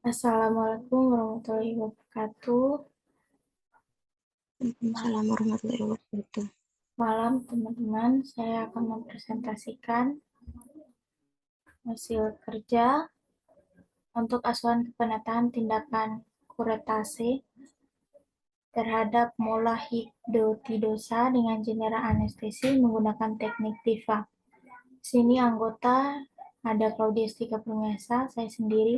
Assalamualaikum warahmatullahi wabarakatuh. Waalaikumsalam warahmatullahi wabarakatuh. Malam teman-teman, saya akan mempresentasikan hasil kerja untuk asuhan penataan tindakan kuretase terhadap mola hidotidosa dengan genera anestesi menggunakan teknik TIFA. Sini anggota ada Claudia Stika Prumesa, saya sendiri,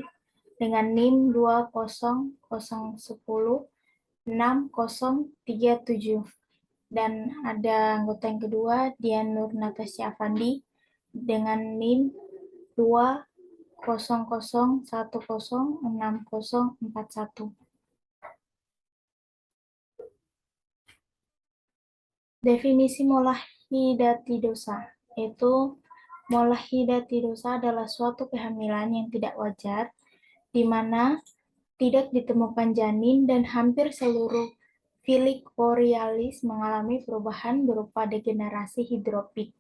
dengan NIM 200106037. Dan ada anggota yang kedua, Dian Nur Natasha Afandi, dengan NIM 20010604041. Definisi mola hidatidosa, yaitu mola hidatidosa adalah suatu kehamilan yang tidak wajar, di mana tidak ditemukan janin dan hampir seluruh Filik Borealis mengalami perubahan berupa degenerasi hidropik.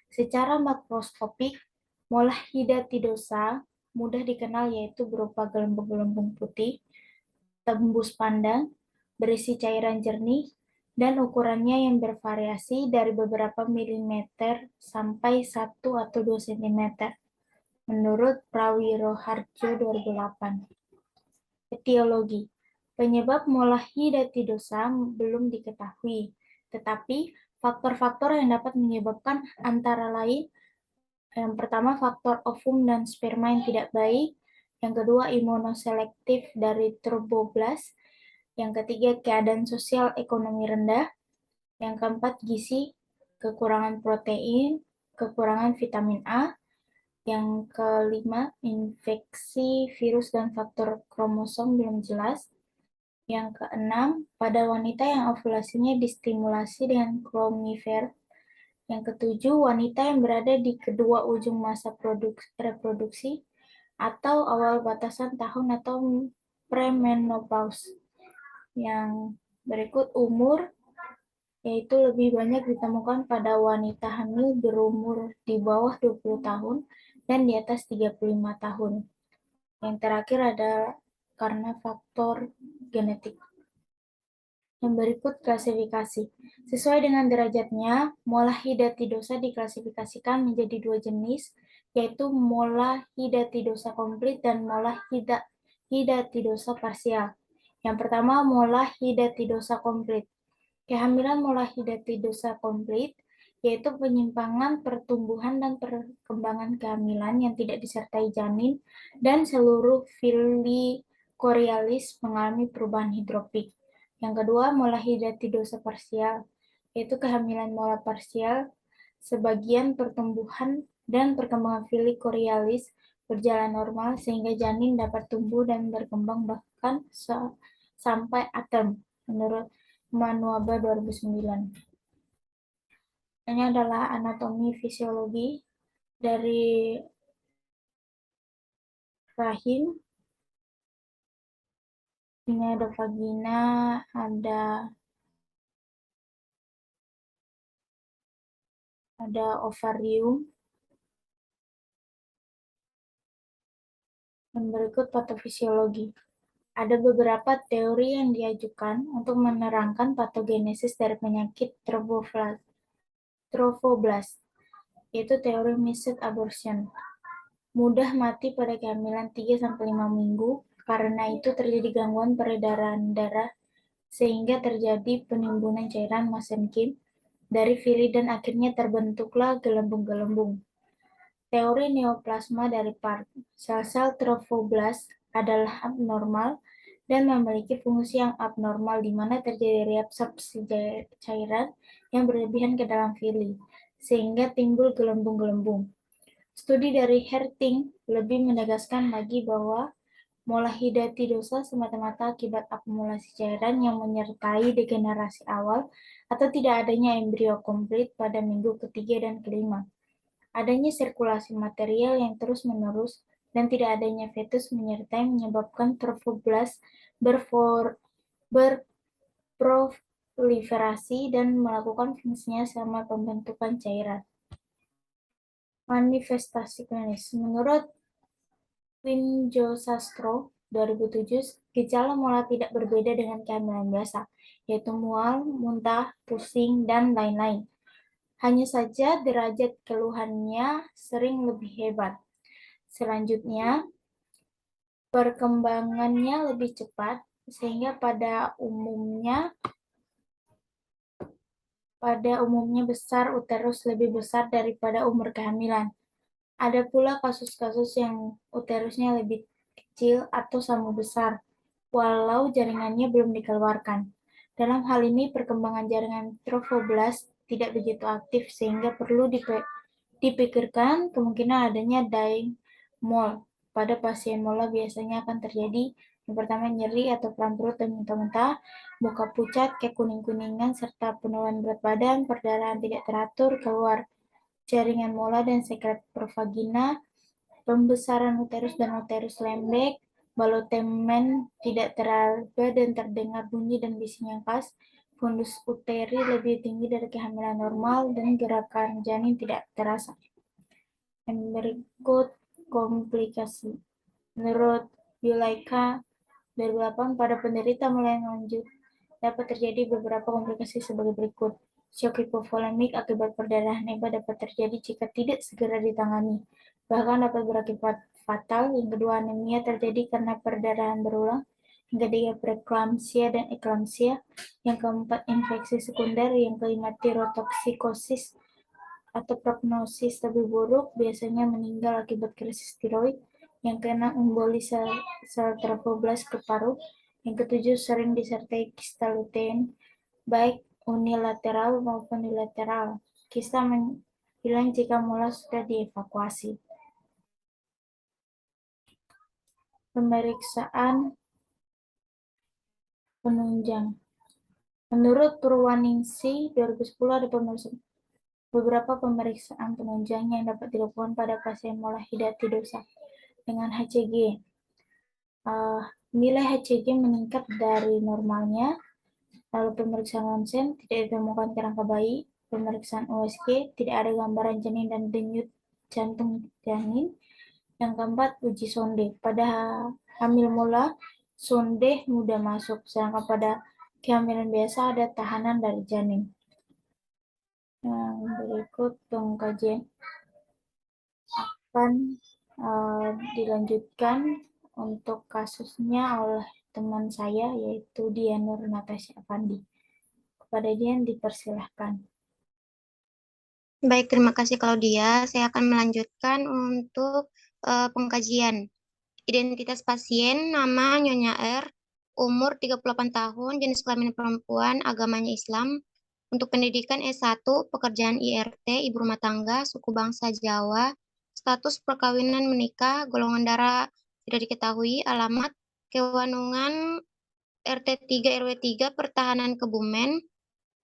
Secara makroskopik, mola hidatidosa mudah dikenal yaitu berupa gelembung-gelembung putih, tembus pandang, berisi cairan jernih, dan ukurannya yang bervariasi dari beberapa milimeter sampai 1 atau 2 cm, menurut Prawiroharjo 2008. Etiologi. Penyebab mola hidatidosa belum diketahui, tetapi faktor-faktor yang dapat menyebabkan antara lain: yang pertama, faktor ovum dan sperma yang tidak baik; yang kedua, imunoselektif dari trofoblast; yang ketiga, keadaan sosial ekonomi rendah; yang keempat, gizi, kekurangan protein, kekurangan vitamin A; yang kelima, infeksi virus dan faktor kromosom belum jelas; yang keenam, pada wanita yang ovulasinya distimulasi dengan clomifer; yang ketujuh, wanita yang berada di kedua ujung masa reproduksi atau awal batasan tahun atau premenopause. Yang berikut, umur, yaitu lebih banyak ditemukan pada wanita hamil berumur di bawah 20 tahun dan di atas 35 tahun. Yang terakhir adalah karena faktor genetik. Yang berikut klasifikasi. Sesuai dengan derajatnya, mola hidatidosa diklasifikasikan menjadi dua jenis, yaitu mola hidatidosa komplit dan mola hidatidosa parsial. Yang pertama, mola hidatidosa komplit. Kehamilan mola hidatidosa komplit yaitu penyimpangan pertumbuhan dan perkembangan kehamilan yang tidak disertai janin dan seluruh Filik Borealis mengalami perubahan hidropik. Yang kedua, mola hidatidosa parsial, yaitu kehamilan mola parsial, sebagian pertumbuhan dan perkembangan Filik Borealis berjalan normal sehingga janin dapat tumbuh dan berkembang bahkan sampai aterm, menurut Manuaba 2009. Ini adalah anatomi fisiologi dari rahim. Ini ada vagina, ada ovarium. Dan berikut patofisiologi. Ada beberapa teori yang diajukan untuk menerangkan patogenesis dari penyakit trofoblast, yaitu teori missed abortion. Mudah mati pada kehamilan 3-5 minggu, karena itu terjadi gangguan peredaran darah sehingga terjadi penimbunan cairan mesenkim dari Fili dan akhirnya terbentuklah gelembung-gelembung. Teori neoplasma dari Park. Sel-sel trofoblast adalah abnormal dan memiliki fungsi yang abnormal di mana terjadi reabsorpsi cairan yang berlebihan ke dalam Fili, sehingga timbul gelembung-gelembung. Studi dari Herting lebih menegaskan lagi bahwa mola hidatidosa semata-mata akibat akumulasi cairan yang menyertai degenerasi awal atau tidak adanya embrio komplit pada minggu ketiga dan kelima. Adanya sirkulasi material yang terus-menerus dan tidak adanya fetus menyertai menyebabkan trofoblast berproliferasi dan melakukan fungsinya selama pembentukan cairan. Manifestasi klinis. Menurut Winjosastro, 2007, gejala mola tidak berbeda dengan kehamilan biasa, yaitu mual, muntah, pusing, dan lain-lain. Hanya saja derajat keluhannya sering lebih hebat. Selanjutnya, perkembangannya lebih cepat, sehingga pada umumnya besar uterus lebih besar daripada umur kehamilan. Ada pula kasus-kasus yang uterusnya lebih kecil atau sama besar, walau jaringannya belum dikeluarkan. Dalam hal ini, perkembangan jaringan trofoblas tidak begitu aktif sehingga perlu dipikirkan kemungkinan adanya dying mole. Pada pasien mola biasanya akan terjadi yang pertama nyeri atau kram perut dan muntah-muntah, muka pucat, kekuning-kuningan, serta penurunan berat badan, perdarahan tidak teratur, keluar jaringan mola dan sekret provagina, pembesaran uterus dan uterus lembek, balotemen tidak teraba dan terdengar bunyi dan bising yang khas, fundus uteri lebih tinggi dari kehamilan normal, dan gerakan janin tidak terasa. Dan berikut komplikasi. Menurut Yulaika 2008, pada penderita mulai lanjut dapat terjadi beberapa komplikasi sebagai berikut. Shock hipovolemik akibat perdarahan hebat dapat terjadi jika tidak segera ditangani, bahkan dapat berakibat fatal. Yang kedua, anemia terjadi karena perdarahan berulang. Yang ketiga, preeklamsia dan eklamsia. Yang keempat, infeksi sekunder. Yang kelima, tirotoksikosis atau prognosis lebih buruk, biasanya meninggal akibat krisis tiroid. Yang keenam, emboli sel trofoblas ke paru. Yang ketujuh, sering disertai kista lutein, baik unilateral maupun bilateral. Kista hilang jika mola sudah dievakuasi. Pemeriksaan penunjang. Menurut Purwaningsi 2010, ada beberapa pemeriksaan penunjang yang dapat dilakukan pada pasien mola hidatidosa dengan HCG. Nilai HCG meningkat dari normalnya, lalu pemeriksaan ronsen tidak ditemukan kerangka bayi, pemeriksaan USG tidak ada gambaran janin dan denyut jantung janin. Yang keempat, uji sonde. Pada hamil mula, sonde mudah masuk, sedangkan pada kehamilan biasa ada tahanan dari janin. Yang berikut pengkajian akan dilanjutkan untuk kasusnya oleh teman saya, yaitu Dian Nur Natasha Afandi. Kepada Dian dipersilahkan. Baik, terima kasih Claudia. Saya akan melanjutkan untuk pengkajian. Identitas pasien, nama Nyonya R, umur 38 tahun, jenis kelamin perempuan, agamanya Islam. Untuk pendidikan S1, pekerjaan IRT, ibu rumah tangga, suku bangsa Jawa, status perkawinan menikah, golongan darah tidak diketahui, alamat Kewanungan RT 3 RW 3 Pertahanan Kebumen,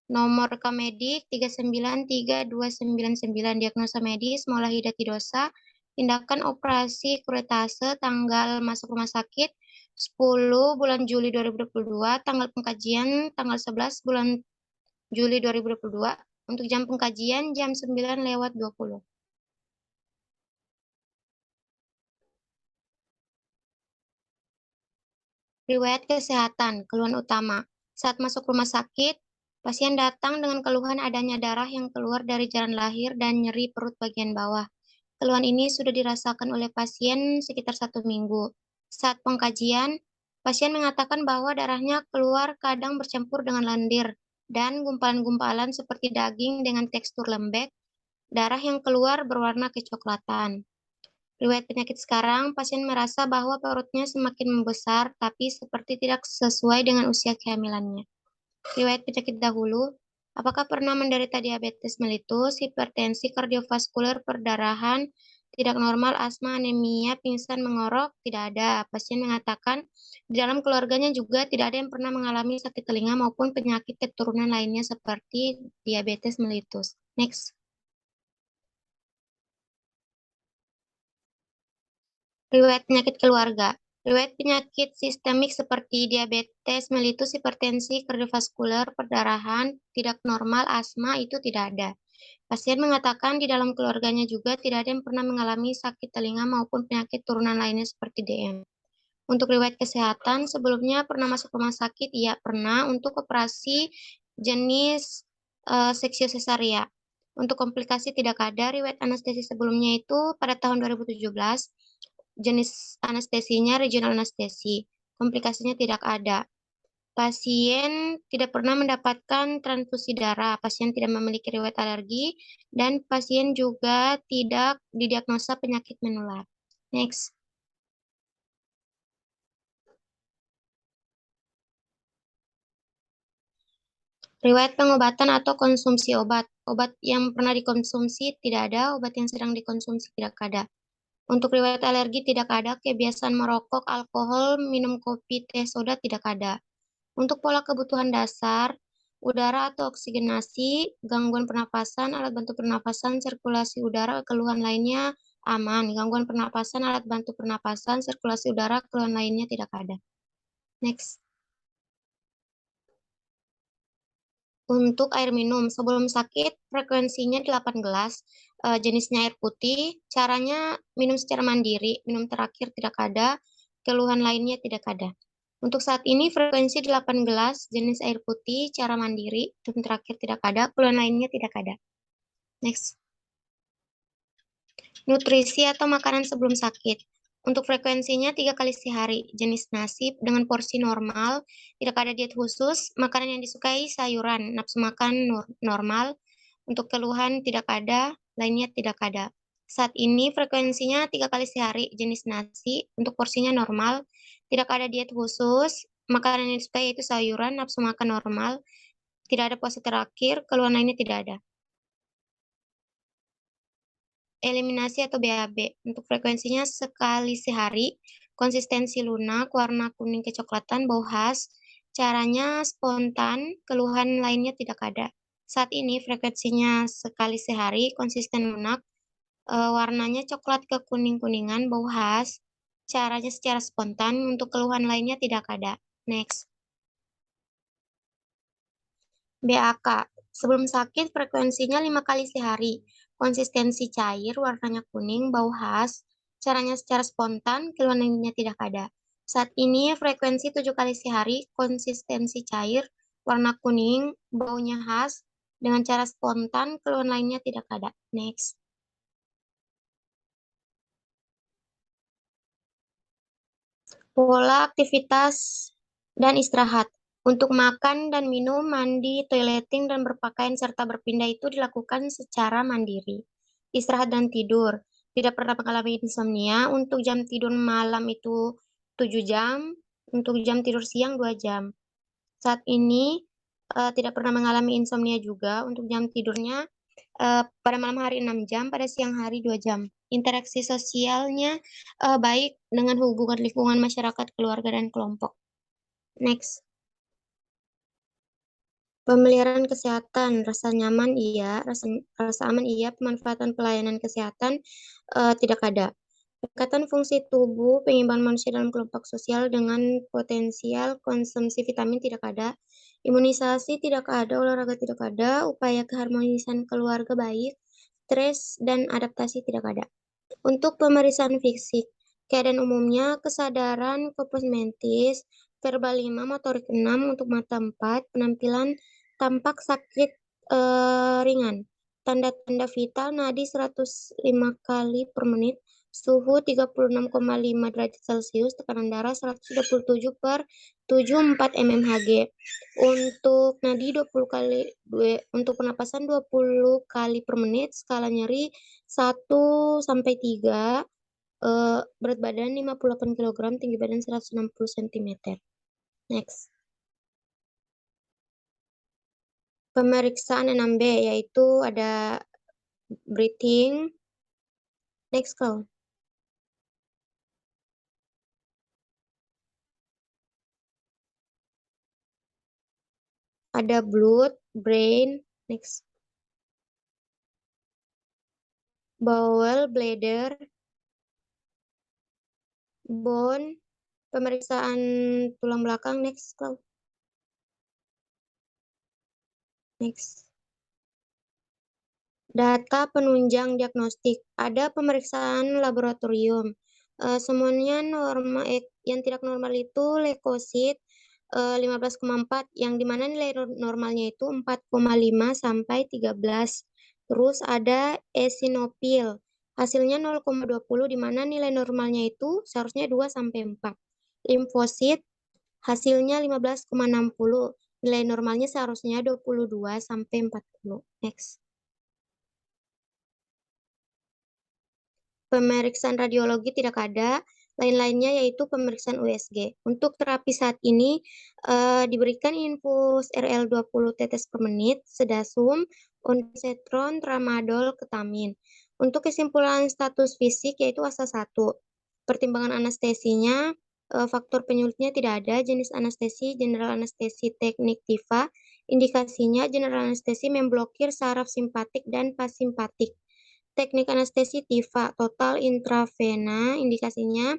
nomor rekam medik 393299, diagnosa medis mola hidatidosa, tindakan operasi kuretase, tanggal masuk rumah sakit 10 bulan Juli 2022, tanggal pengkajian tanggal 11 bulan Juli 2022, untuk jam pengkajian jam 9:20. Riwayat kesehatan, keluhan utama. Saat masuk rumah sakit, pasien datang dengan keluhan adanya darah yang keluar dari jalan lahir dan nyeri perut bagian bawah. Keluhan ini sudah dirasakan oleh pasien sekitar 1 minggu. Saat pengkajian, pasien mengatakan bahwa darahnya keluar kadang bercampur dengan lendir dan gumpalan-gumpalan seperti daging dengan tekstur lembek. Darah yang keluar berwarna kecoklatan. Riwayat penyakit sekarang, pasien merasa bahwa perutnya semakin membesar, tapi seperti tidak sesuai dengan usia kehamilannya. Riwayat penyakit dahulu, apakah pernah menderita diabetes mellitus, hipertensi kardiovaskuler, perdarahan, tidak normal, asma, anemia, pingsan, mengorok? Tidak ada. Pasien mengatakan di dalam keluarganya juga tidak ada yang pernah mengalami sakit telinga maupun penyakit keturunan lainnya seperti diabetes mellitus. Next. Riwayat penyakit keluarga. Riwayat penyakit sistemik seperti diabetes mellitus, hipertensi, kardiovaskuler, perdarahan, tidak normal, asma itu tidak ada. Pasien mengatakan di dalam keluarganya juga tidak ada yang pernah mengalami sakit telinga maupun penyakit turunan lainnya seperti DM. Untuk riwayat kesehatan, sebelumnya pernah masuk rumah sakit? Iya, pernah untuk operasi jenis seksio sesaria. Untuk komplikasi tidak ada. Riwayat anestesi sebelumnya itu pada tahun 2017, jenis anestesinya regional anestesi. Komplikasinya tidak ada. Pasien tidak pernah mendapatkan transfusi darah, pasien tidak memiliki riwayat alergi, dan pasien juga tidak didiagnosa penyakit menular. Next. Riwayat pengobatan atau konsumsi obat. Obat yang pernah dikonsumsi tidak ada, obat yang sedang dikonsumsi tidak ada. Untuk riwayat alergi tidak ada, kebiasaan merokok, alkohol, minum kopi, teh, soda tidak ada. Untuk pola kebutuhan dasar, udara atau oksigenasi, gangguan pernapasan, alat bantu pernapasan, sirkulasi udara, keluhan lainnya aman. Gangguan pernapasan, alat bantu pernapasan, sirkulasi udara, keluhan lainnya tidak ada. Next. Untuk air minum, sebelum sakit frekuensinya 8 gelas, jenisnya air putih, caranya minum secara mandiri, minum terakhir tidak ada, keluhan lainnya tidak ada. Untuk saat ini frekuensi 8 gelas, jenis air putih, cara mandiri, minum terakhir tidak ada, keluhan lainnya tidak ada. Next. Nutrisi atau makanan sebelum sakit. Untuk frekuensinya 3 kali sehari, jenis nasi dengan porsi normal, tidak ada diet khusus, makanan yang disukai sayuran, nafsu makan normal, untuk keluhan tidak ada, lainnya tidak ada. Saat ini frekuensinya 3 kali sehari, jenis nasi, untuk porsinya normal, tidak ada diet khusus, makanan yang disukai yaitu sayuran, nafsu makan normal, tidak ada puasa terakhir, keluhan lainnya tidak ada. Eliminasi atau BAB. Untuk frekuensinya sekali sehari, konsistensi lunak, warna kuning kecoklatan, bau khas, caranya spontan, keluhan lainnya tidak ada. Saat ini frekuensinya sekali sehari, konsisten lunak, warnanya coklat ke kuning-kuningan, bau khas, caranya secara spontan, untuk keluhan lainnya tidak ada. Next. BAK. Sebelum sakit, frekuensinya 5 kali sehari. Konsistensi cair, warnanya kuning, bau khas. Caranya secara spontan, keluhan lainnya tidak ada. Saat ini frekuensi 7 kali sehari, konsistensi cair, warna kuning, baunya khas. Dengan cara spontan, keluhan lainnya tidak ada. Next. Pola aktivitas dan istirahat. Untuk makan dan minum, mandi, toileting, dan berpakaian serta berpindah itu dilakukan secara mandiri. Istirahat dan tidur. Tidak pernah mengalami insomnia. Untuk jam tidur malam itu 7 jam. Untuk jam tidur siang 2 jam. Saat ini tidak pernah mengalami insomnia juga. Untuk jam tidurnya pada malam hari 6 jam, pada siang hari 2 jam. Interaksi sosialnya baik dengan hubungan lingkungan masyarakat, keluarga, dan kelompok. Next. Pemeliharaan kesehatan, rasa nyaman iya, rasa aman iya, pemanfaatan pelayanan kesehatan tidak ada. Peningkatan fungsi tubuh, penyimbangan manusia dalam kelompok sosial dengan potensial konsumsi vitamin tidak ada. Imunisasi tidak ada, olahraga tidak ada, upaya keharmonisan keluarga baik, stres dan adaptasi tidak ada. Untuk pemeriksaan fisik, keadaan umumnya kesadaran korpus mentis, verbal 5, motorik 6, untuk mata 4, penampilan tampak sakit ringan. Tanda-tanda vital, nadi 105 kali per menit, suhu 36,5 derajat Celcius, tekanan darah 127 per 74 mmHg. Untuk nadi 20 kali, untuk pernapasan 20 kali per menit, skala nyeri 1 sampai 3, berat badan 58 kg, tinggi badan 160 cm. Next. Pemeriksaan 6B yaitu ada breathing. Next call. Ada blood, brain, next. Bowel, bladder, bone, pemeriksaan tulang belakang, next call. Next. Data penunjang diagnostik. Ada pemeriksaan laboratorium, Semuanya yang tidak normal itu leukosit 15,4 yang dimana nilai normalnya itu 4,5 sampai 13. Terus ada eosinofil hasilnya 0,20 di mana nilai normalnya itu seharusnya 2 sampai 4. Limfosit hasilnya 15,60, nilai normalnya seharusnya 22 sampai 40. Next. Pemeriksaan radiologi tidak ada, lain-lainnya yaitu pemeriksaan USG. Untuk terapi saat ini diberikan infus RL 20 tetes per menit, sedasum, ondansetron, tramadol, ketamin. Untuk kesimpulan status fisik yaitu asa 1. Pertimbangan anestesinya, faktor penyulitnya tidak ada, jenis anestesi, general anestesi teknik TIFA, indikasinya general anestesi memblokir saraf simpatik dan pasimpatik. Teknik anestesi TIFA total intravena indikasinya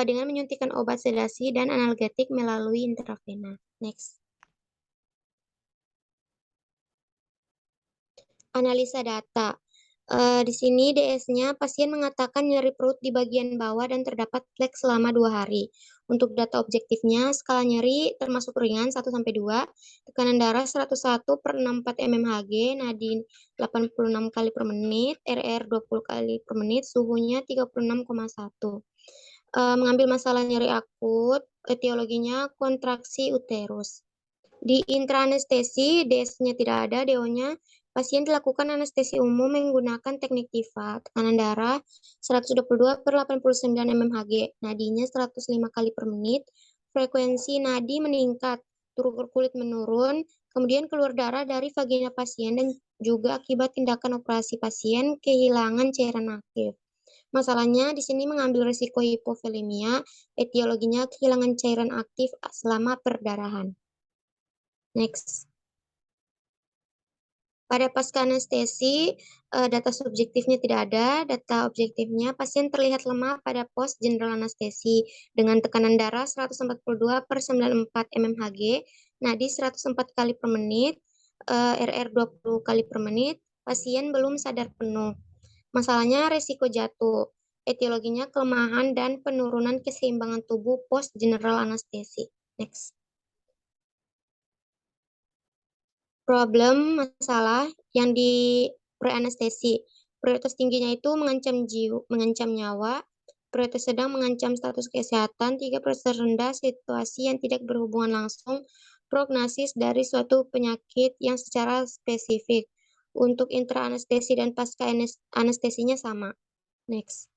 dengan menyuntikkan obat sedasi dan analgetik melalui intravena. Next. Analisa data. Di sini DS-nya pasien mengatakan nyeri perut di bagian bawah dan terdapat flek selama 2 hari. Untuk data objektifnya, skala nyeri termasuk ringan 1-2, tekanan darah 101 per 64 mmHg, nadi 86 kali per menit, RR 20 kali per menit, suhunya 36,1. Mengambil masalah nyeri akut, etiologinya kontraksi uterus. Di intraanestesi, DS-nya tidak ada, DO-nya pasien dilakukan anestesi umum menggunakan teknik TIFA, tekanan darah 122 per 89 mmHg, nadinya 105 kali per menit, frekuensi nadi meningkat, turgor kulit menurun, kemudian keluar darah dari vagina pasien dan juga akibat tindakan operasi pasien kehilangan cairan aktif. Masalahnya di sini mengambil risiko hipovolemia, etiologinya kehilangan cairan aktif selama perdarahan. Next. Pada pasca anestesi, data subjektifnya tidak ada. Data objektifnya, pasien terlihat lemah pada pos general anestesi dengan tekanan darah 142 per 94 mmHg, nadi 104 kali per menit, RR 20 kali per menit, pasien belum sadar penuh. Masalahnya resiko jatuh. Etiologinya kelemahan dan penurunan keseimbangan tubuh pos general anestesi. Next. Masalah yang di pre-anestesi. Prioritas tingginya itu mengancam nyawa, prioritas sedang mengancam status kesehatan, 3 prioritas rendah situasi yang tidak berhubungan langsung, prognosis dari suatu penyakit yang secara spesifik. Untuk intra-anestesi dan pasca anestesinya sama. Next.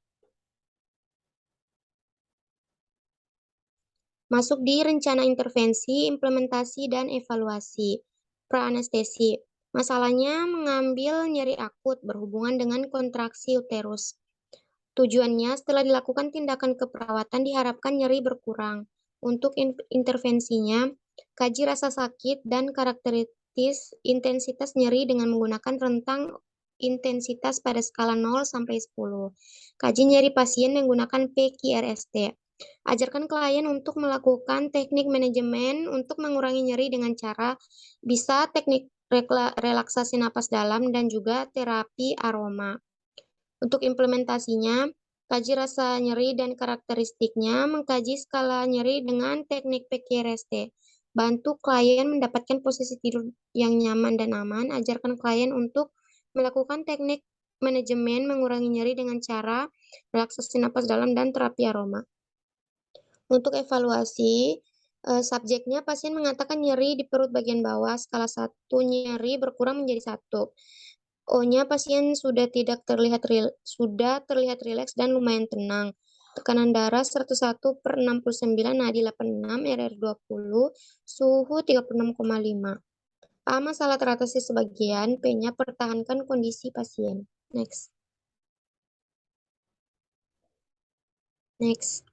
Masuk di rencana intervensi, implementasi, dan evaluasi. Pra-anestesi. Masalahnya mengambil nyeri akut berhubungan dengan kontraksi uterus. Tujuannya setelah dilakukan tindakan keperawatan diharapkan nyeri berkurang. Untuk intervensinya, kaji rasa sakit dan karakteristik intensitas nyeri dengan menggunakan rentang intensitas pada skala 0 sampai 10. Kaji nyeri pasien menggunakan PQRST. Ajarkan klien untuk melakukan teknik manajemen untuk mengurangi nyeri dengan cara bisa teknik relaksasi napas dalam dan juga terapi aroma. Untuk implementasinya, kaji rasa nyeri dan karakteristiknya, mengkaji skala nyeri dengan teknik PQRST. Bantu klien mendapatkan posisi tidur yang nyaman dan aman. Ajarkan klien untuk melakukan teknik manajemen mengurangi nyeri dengan cara relaksasi napas dalam dan terapi aroma. Untuk evaluasi, subjeknya pasien mengatakan nyeri di perut bagian bawah, skala 1 nyeri berkurang menjadi 1. O-nya pasien sudah terlihat rileks dan lumayan tenang. Tekanan darah 101 per 69, nadi 86, RR 20, suhu 36,5. A. Masalah teratasi sebagian, P-nya pertahankan kondisi pasien. Next. Next.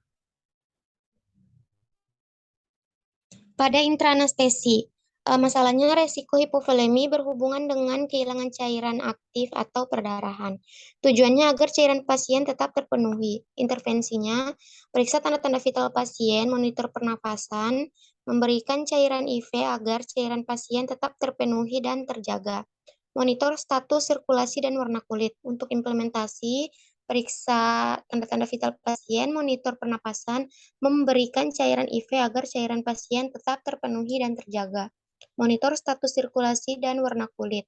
Pada intraanestesi, masalahnya resiko hipovolemi berhubungan dengan kehilangan cairan aktif atau perdarahan. Tujuannya agar cairan pasien tetap terpenuhi. Intervensinya, periksa tanda-tanda vital pasien, monitor pernafasan, memberikan cairan IV agar cairan pasien tetap terpenuhi dan terjaga. Monitor status sirkulasi dan warna kulit. Untuk implementasi, periksa tanda-tanda vital pasien, monitor pernapasan, memberikan cairan IV agar cairan pasien tetap terpenuhi dan terjaga. Monitor status sirkulasi dan warna kulit.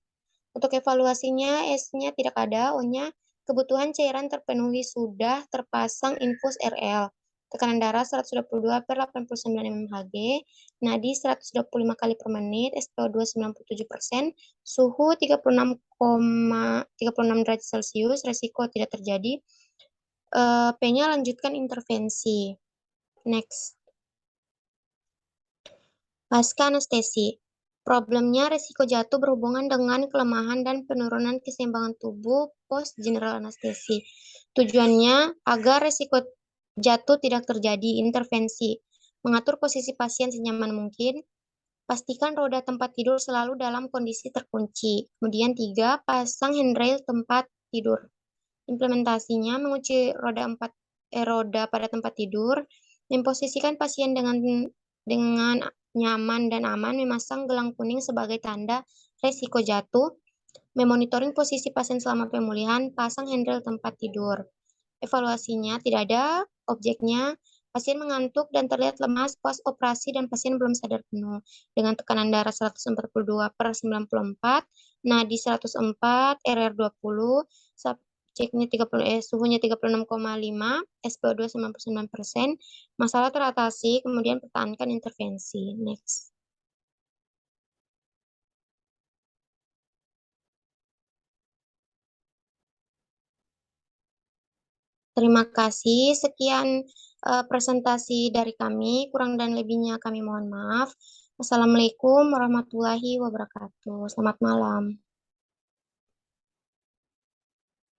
Untuk evaluasinya, S-nya tidak ada, O-nya kebutuhan cairan terpenuhi sudah terpasang infus RL. Tekanan darah 122 per 89 mmHg, nadi 125 kali per menit, SpO2 97%, suhu 36,36 derajat Celcius, resiko tidak terjadi. P-nya lanjutkan intervensi. Next. Pasca anestesi. Problemnya resiko jatuh berhubungan dengan kelemahan dan penurunan keseimbangan tubuh post general anestesi. Tujuannya agar resiko jatuh tidak terjadi. Intervensi. Mengatur posisi pasien senyaman mungkin. Pastikan roda tempat tidur selalu dalam kondisi terkunci. Kemudian 3, pasang handrail tempat tidur. Implementasinya mengunci roda pada tempat tidur, memposisikan pasien dengan nyaman dan aman, memasang gelang kuning sebagai tanda resiko jatuh, memonitoring posisi pasien selama pemulihan, pasang handrail tempat tidur. Evaluasinya tidak ada, objeknya pasien mengantuk dan terlihat lemas pas operasi dan pasien belum sadar penuh. Dengan tekanan darah 142 per 94, nadi 104, RR 20, suhunya 36,5, SpO2 99%, masalah teratasi, kemudian pertahankan intervensi. Next. Terima kasih. Sekian presentasi dari kami. Kurang dan lebihnya kami mohon maaf. Wassalamualaikum warahmatullahi wabarakatuh. Selamat malam.